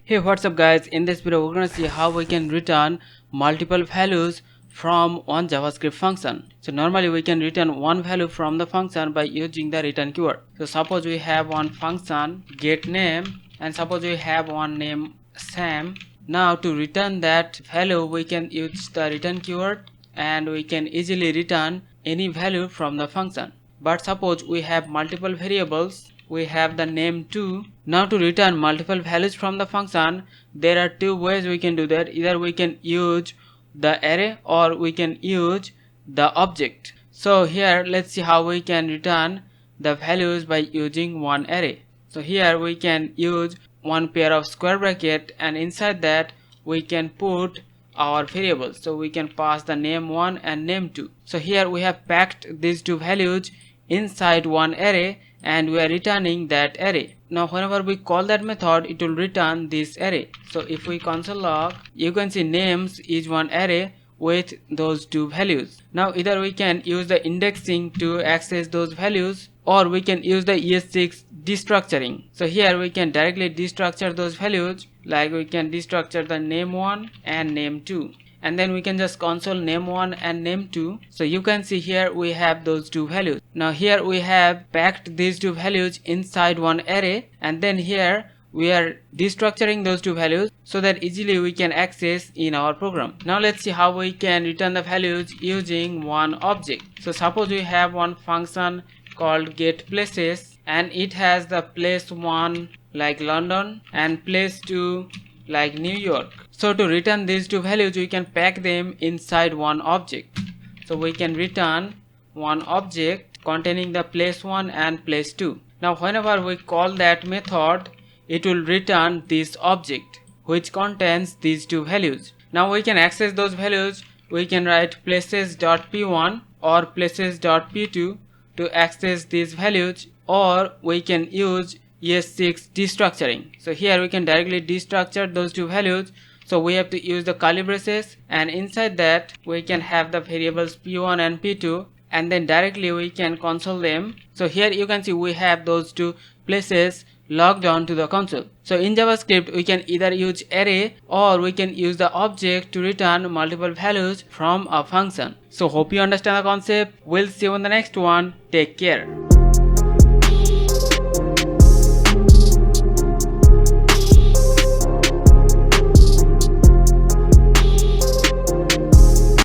Hey, what's up guys? In this video we're gonna see how we can return multiple values from one JavaScript function. So normally we can return one value from the function by using the return keyword. So suppose we have one function get name, and suppose we have one name Sam. Now to return that value we can use the return keyword and we can easily return any value from the function. But suppose we have multiple variables, we have the name too. Now to return multiple values from the function, there are two ways we can do that. Either we can use the array or we can use the object. So here let's see how we can return the values by using one array. So here we can use one pair of square bracket, and inside that we can put our variables. So we can pass the name1 and name2. So here we have packed these two values inside one array and we are returning that array. Now whenever we call that method, it will return this array. So if we console log, you can see names is one array with those two values. Now either we can use the indexing to access those values, or we can use the ES6 destructuring. So here we can directly destructure those values, like we can destructure the name1 and name2, and then we can just console name1 and name2. So you can see here we have those two values. Now here we have packed these two values inside one array, and then here we are destructuring those two values so that easily we can access in our program. Now let's see how we can return the values using one object. So suppose we have one function called getPlaces, and it has the place1 like London and place2 like New York. So to return these two values we can pack them inside one object. So we can return one object containing the place1 and place2. Now whenever we call that method, it will return this object which contains these two values. Now we can access those values. We can write places.p1 or places.p2 to access these values, or we can use ES6 destructuring. So here we can directly destructure those two values. So we have to use the curly braces, and inside that we can have the variables p1 and p2, and then directly we can console them. So here you can see we have those two places logged on to the console. So in JavaScript we can either use array or we can use the object to return multiple values from a function. So hope you understand the concept. We'll see you in the next one. Take care.